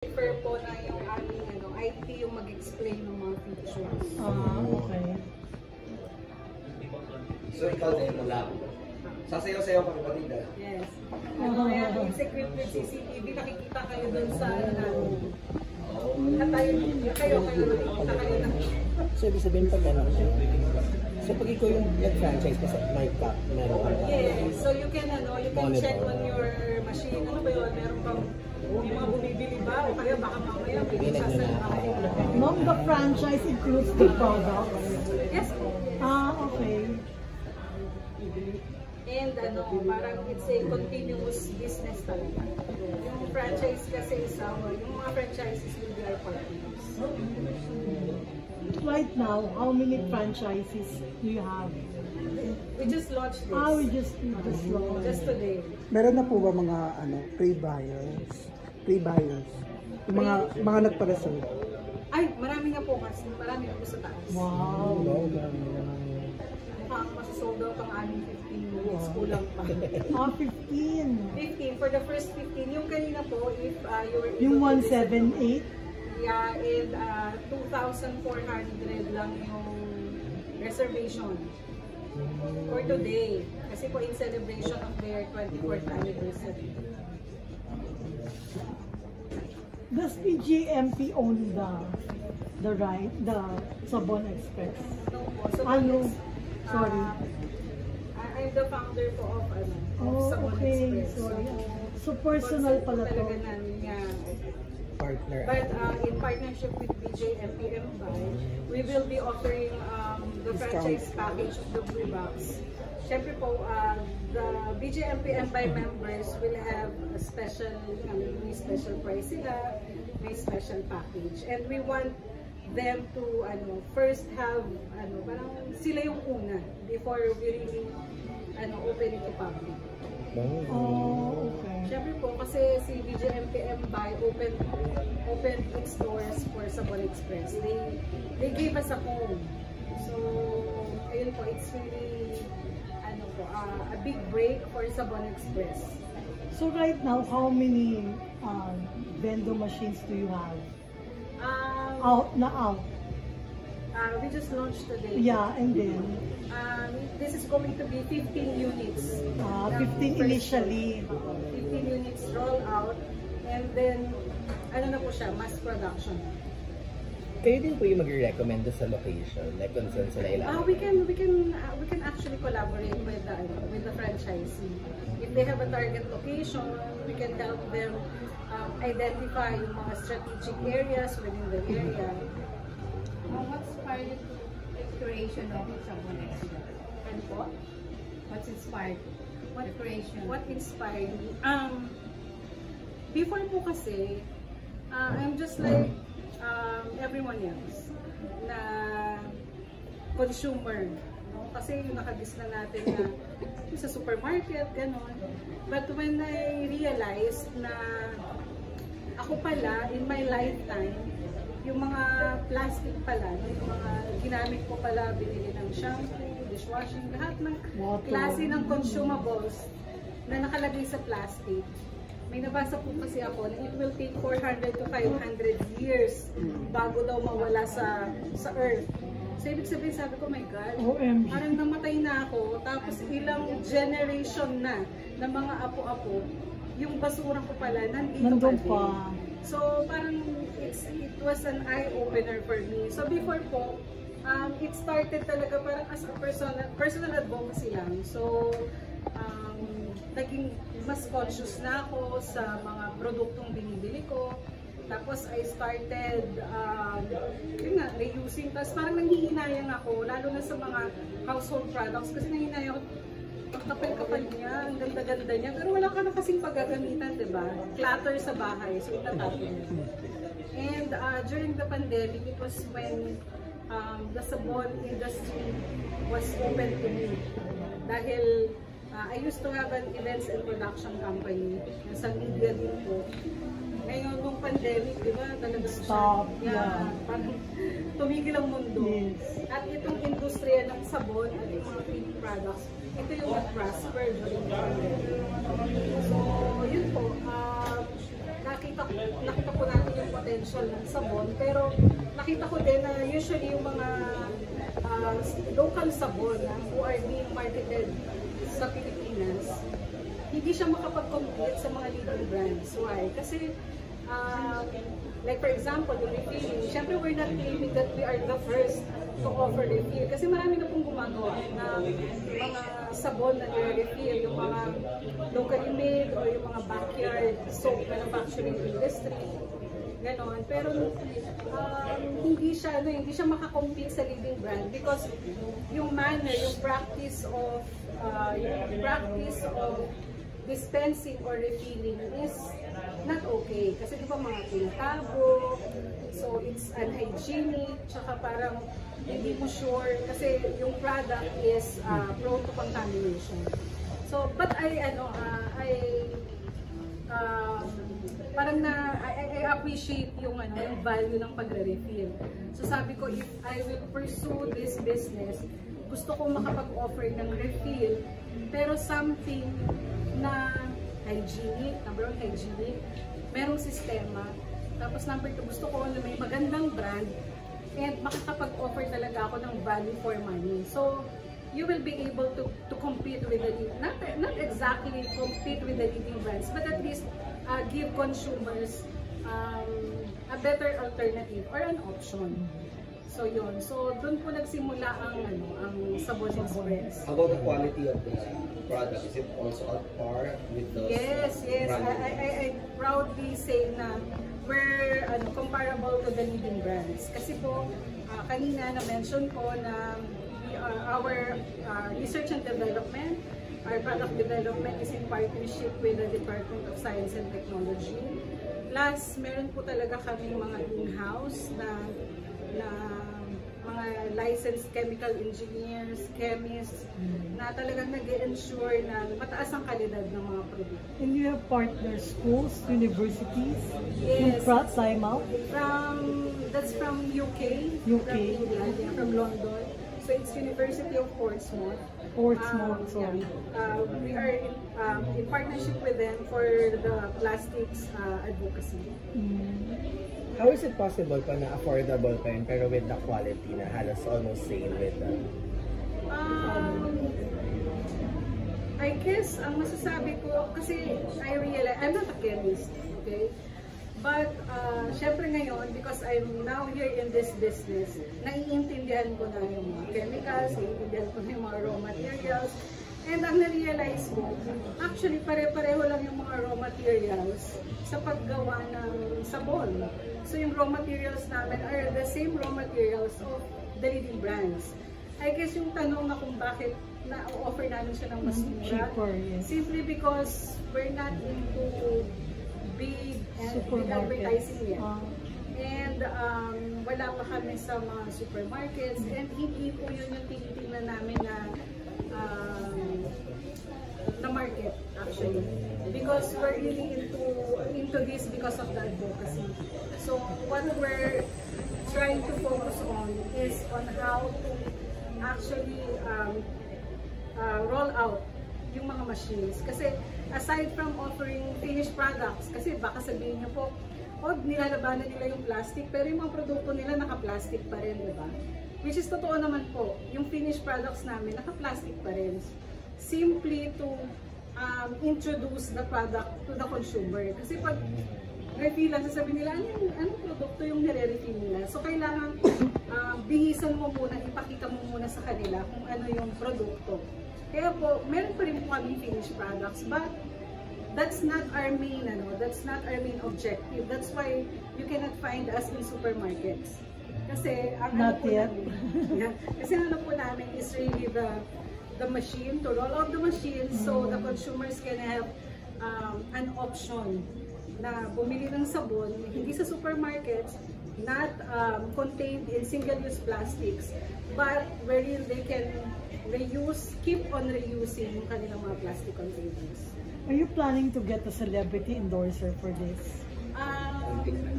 prefer po na yung aming IT yung mag-explain ng mga features. Okay. So ikaw na yung malabo. Sasayaw-sayaw ka kapatid ah. Yes. It's equipped with CCTV. Nakikita kayo dun sa kayo nakikita kayo na. So ibig sabihin pag ano, so pag ikaw yung nag-franchise pa sa MyCap, meron ka ba? Yes. So you can check on your machine. Ano ba yun? Meron bang may mga bumibili ba? O kaya baka mamaya pinagsasalita. Ma'am, the franchise includes the products? Yes. Okay. And parang it's a continuous business talaga. Yung franchise kasi yung mga franchises will be our partners. Right now, how many franchises do you have? We just launched this. We just launched. Just today. Meron na po ba mga pre-buyers? Yung mga nagpa-reserve? Ay, marami nga po kasi. Marami na po sa taas. Wow. Masasold out ang aming 15 minutes. Kulang pa. 15. 15. For the first 15. Yung kanina po, if you were Yung 178? Yeah, and 2,400 lang yung reservation for today. Kasi po in celebration of their 24th anniversary. Does PGMP own the Sabon Express? No po. So Sorry. I'm the founder po of Sabon okay. Express. Sorry. So personal pala to. Talaga namin yan. Partner. But in partnership with BJMP Buy, we will be offering the franchise package of the Blue Box. Siyempre po, the BJMP Buy members will have a special, may special price sila, may special package. And we want them to first have parang sila yung una before we really open it to public. Okay. Siyempre po kasi si BJMP Buy open its doors for Sabon Express. They gave us a home. So ayun po, it's really a big break for Sabon Express. So right now, how many vending machines do you have? Out. We just launched today. Yeah, and then this is going to be 15 units. 15 initially. 15 units roll out, and then na po siya, mass production. Kayo din po yung mag-recommend sa location, like kung saan sila ilalagay? We can actually collaborate with the franchisee. If they have a target location, we can help them identify yung mga strategic areas within the area. What inspired you to the creation of Sabon Express? And po? What's inspired? The creation? What inspired me? Before po kasi, I'm just like everyone else na consumer. No? Kasi yung nakagis na natin na sa supermarket, gano'n. But when I realized na ako pala, in my lifetime, yung mga plastic pala, yung mga ginamit ko pala, binili ng shampoo, dishwashing, lahat ng klase ng consumables na nakalagay sa plastic. May nabasa po kasi ako na it will take 400 to 500 years bago daw mawala sa earth. So ibig sabihin, sabi ko, my God, parang namatay na ako, tapos ilang generation na ng mga apo-apo, yung basura ko pala, nandito pa. So parang it was an eye-opener for me. So before po, it started talaga parang as a personal advocacy lang. So naging mas conscious na ako sa mga produktong binibili ko. Tapos I started reusing. Tapos parang nanghihinayang ako, lalo na sa mga household products. Kasi nanghihinayang ako, ang kapal-kapal niya, ang ganda-ganda niya. Pero wala ka na kasing paggagamitan, diba? Clutter sa bahay, so itatapon. And during the pandemic, it was when the Sabon industry was open to me. Dahil I used to have an events and production company. Sa media din po. Ngayon, nung pandemic, di ba, talaga stop. Yeah. Parang tumigil ang mundo. Yes. At itong industriya ng sabon at yung mga cleaning products, ito yung nag-prosper during the pandemic. So, yun po. Nakita po natin potential ng sabon. Pero nakita ko din na usually yung mga local sabon who are being marketed sa Pilipinas, hindi siya makapag-compete sa mga leading brands. Why? Kasi like for example, yung refilling, syempre we're not claiming that we are the first to offer refill. Kasi marami na pong gumagawa na mga sabon na refill, yung mga locally made or yung mga backyard soap manufacturing industry. Ganon. Pero hindi siya makakompete sa leading brand because yung manner, yung practice of dispensing or refilling is not okay. Kasi di ba mga tinatabo, so it's unhygienic, tsaka parang hindi mo sure kasi yung product is prone to contamination. So, but I appreciate yung value ng pagre-refill. So sabi ko, if I will pursue this business, gusto ko makapag-offer ng refill, pero something na hygienic, number one, hygienic, merong sistema, tapos number two, gusto ko na may magandang brand, and makakapag-offer talaga ako ng value for money. So, you will be able to compete with the, not exactly compete with the leading brands, but at least give consumers a better alternative or an option. So yun. So doon po nagsimula ang Sabon Express. How about the quality of the product? Is it also at par with those? Yes. I proudly say na we're comparable to the leading brands. Kasi po kanina na-mention ko na our research and development, our product development is in partnership with the Department of Science and Technology. Plus, meron po talaga kaming mga in-house na mga licensed chemical engineers, chemists, na talagang nag-ensure na mataas ang kalidad ng mga produkto. And you have partner schools, universities? Yes. From SciMouth? That's from UK, from England, from London. So it's University of Portsmouth. Sorry. We are in partnership with them for the plastics advocacy. How is it possible pa na affordable pa yun pero with the quality na halos almost same with them? I guess ang masasabi ko, kasi I realize, I'm not a chemist, okay? But, syempre ngayon, because I'm now here in this business, naiintindihan ko na yung mga chemicals, naiintindihan ko na yung mga raw materials, and ang na-realize ko, actually pare-pareho lang yung mga raw materials sa paggawa ng sabon. So yung raw materials namin are the same raw materials of the leading brands. I guess yung tanong na kung bakit na-offer namin siya ng mas mura, simply because we're not into big advertising yet. And wala pa kami sa mga supermarkets, and hindi po yun yung tinitingnan namin na market actually. Because we're really into this because of the advocacy. So what we're trying to focus on is on how to actually roll out yung mga machines. Kasi aside from offering finished products, kasi baka sabihin niyo po, nilalabanan nila yung plastic, pero yung mga produkto nila naka-plastic pa rin, di ba? Which is totoo naman po, yung finished products namin naka-plastic pa rin. Simply to introduce the product to the consumer. Kasi pag refillan, sasabihin nila, anong produkto yung nire-refill nila? So kailangan bihisan mo muna, ipakita mo muna sa kanila kung ano yung produkto. Kaya po, meron pa rin po kami finished products, but that's not our main, that's not our main objective. That's why you cannot find us in supermarkets. Kasi ang ano po namin is really the machine, to roll out the machine so the consumers can have an option na bumili ng sabon, hindi sa supermarkets, not contained in single-use plastics, but wherein they can keep on reusing yung kanilang mga plastic containers. Are you planning to get a celebrity endorser for this?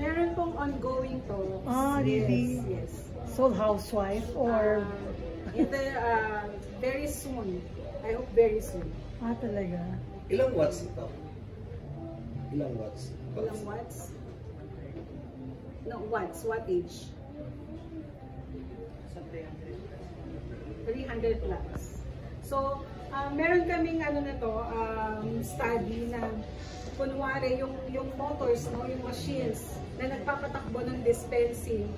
Meron pong ongoing talks. Really? Yes. Sole housewife or? Very soon. I hope very soon. Talaga? Ilang watts ito? Ilang watts? Ilang watts? No, wattage. 300 plus. So, meron kaming ano na to, study na kunwari yung motors, no, yung machines na nagpapatakbo ng dispensing,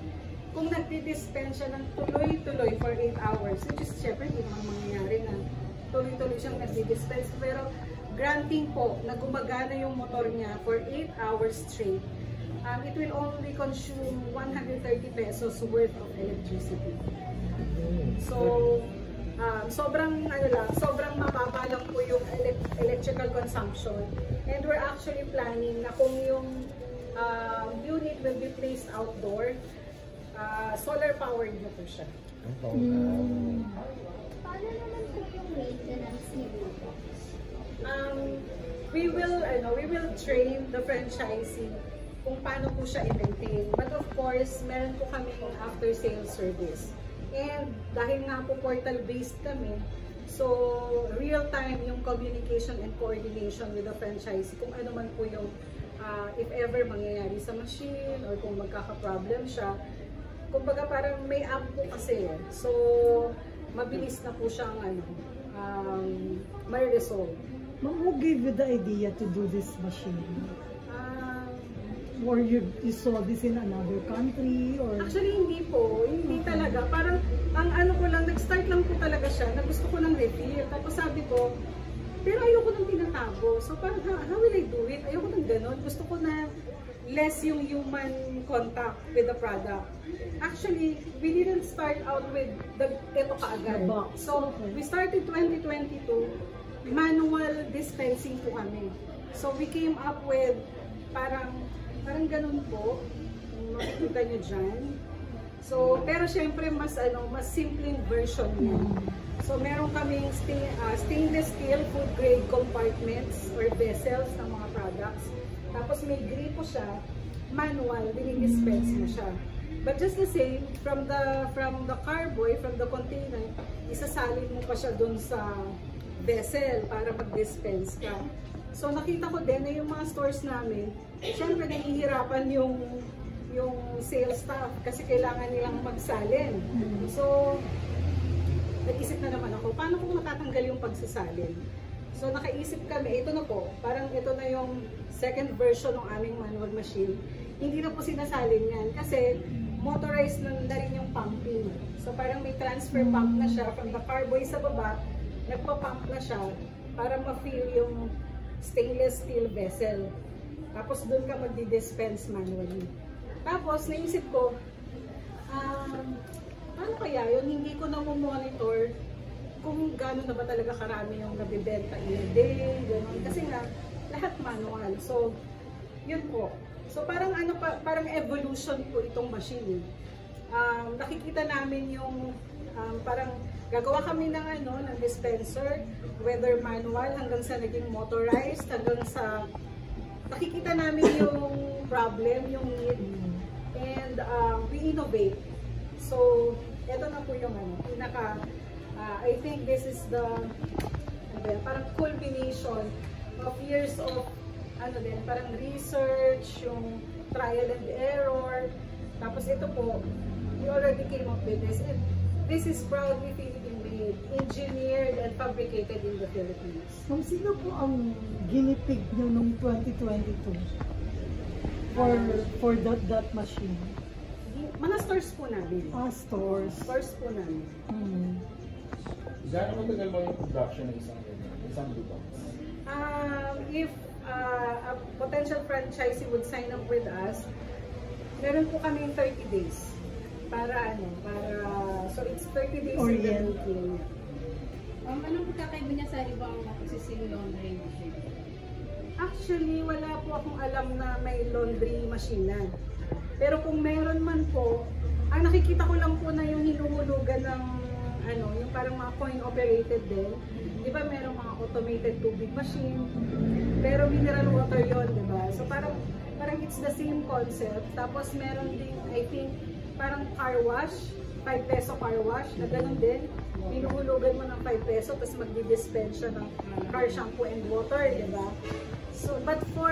kung nagdi-dispense siya ng tuloy-tuloy for 8 hours, which is syempre hindi naman mangyayari na tuloy-tuloy siyang nagdi-dispense, pero granting po na gumagana yung motor niya for 8 hours straight, it will only consume 130 pesos worth of electricity. So, sobrang mababa lang po yung electrical consumption. And we're actually planning na kung yung unit will be placed outdoor, solar powered na po siya. Paano naman po yung maintenance nito? We will train the franchisee kung paano po siya i-maintain. But of course, meron po kaming after-sales service. And dahil nga po portal-based kami, so real-time yung communication and coordination with the franchisee kung ano man po yung if ever mangyayari sa machine or kung magkaka-problem siya. Kumbaga parang may app po kasi. So mabilis na po siyang may resolve. Ma'am, who gave you the idea to do this machine? Or you saw this in another country? Or Actually, hindi po. Hindi talaga. Parang, ang ano ko lang, nag-start lang po talaga siya na gusto ko ng refill. Tapos sabi ko, pero ayoko nang tinatago. So parang, how will I do it? Ayoko nang ganon. Gusto ko na less yung human contact with the product. Actually, we didn't start out with ito kaagad. So, we started 2022, manual dispensing po kami. So, we came up with parang ganun po, makikita nyo dyan. So, pero syempre mas simpleng version niya. So, meron kaming stainless steel food grade compartments or vessels ng mga products. Tapos may gripo siya, manual, dinidispense mo siya. But just the same, from the carboy, from the container, isasalin mo pa siya dun sa vessel para mag-dispense ka. So nakita ko din na yung mga stores namin, syempre nahihirapan yung sales staff kasi kailangan nilang magsalin. So nag-isip na naman ako, paano kung matatanggal yung pagsasalin? So nakaisip kami, ito na po, parang ito na yung second version ng aming manual machine. Hindi na po sinasalin yan kasi motorized na rin yung pumping. So parang may transfer pump na siya from the carboy sa baba, nagpa-pump na siya para ma-fill yung stainless steel vessel. Tapos doon ka magdi-dispense manually. Tapos naisip ko, paano kaya yun? Hindi ko na monitor kung gano'n na ba talaga karami yung nabibenta in a day, gano'n. Kasi nga, lahat manual. So, yun po. So, parang parang evolution po itong machine. Nakikita namin yung, parang gagawa kami ng ng dispenser, whether manual, hanggang sa naging motorized, hanggang sa, nakikita namin yung problem, yung need, and we innovate. So, eto na po yung I think this is the parang culmination of years of parang research, yung trial and error. Tapos ito po, we already came up with this. And this is proudly Philippine made, engineered and fabricated in the Philippines. Ma'am, sino po ang ginipig nyo noong 2022 for that machine? Mga stores po namin. Stores. Stores po namin. Gano'n matagal ba yung production ng isang box? If a potential franchisee would sign up with us, meron po kami 30 days so it's 30 days in the making. Anong pagkakaiba niya sa ibang existing laundry machine? Actually, wala po akong alam na may laundry machine na. Pero kung meron man po, nakikita ko lang po na yung hinuhulugan ng yung parang mga coin-operated din. Di ba merong mga automated tubig machine, pero mineral water yon, di ba? So parang it's the same concept. Tapos meron din, I think, parang car wash, 5 peso car wash, na ganun din. Hinuhulugan mo ng 5 peso, tapos magdi-dispense siya ng car shampoo and water, di ba? So, but for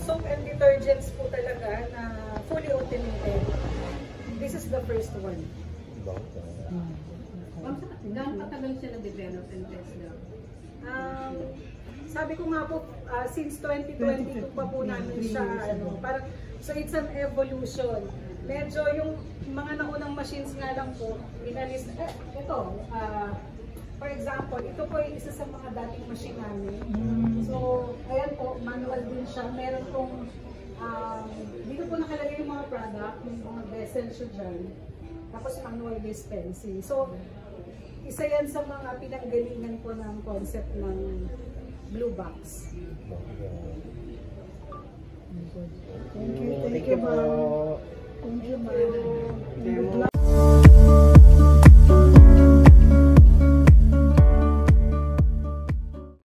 soap and detergents po talaga na gamitin. This is the first one. Ma'am, gaano katagal siya na-develop and test daw? Sabi ko nga po, since 2022 pa po namin siya, parang, so it's an evolution. Medyo yung mga naunang machines nga lang po, inalis, ito, for example, ito po yung isa sa mga dating machine namin. So, ayan po, manual din siya. Meron pong, dito po nakalagay yung mga product, yung mga vessel siya dyan. Tapos manual dispensing. So, isa yan sa mga pinanggalingan po ng concept ng Blue Box. Thank you, Thank you po. ma'am. Thank you, ma'am.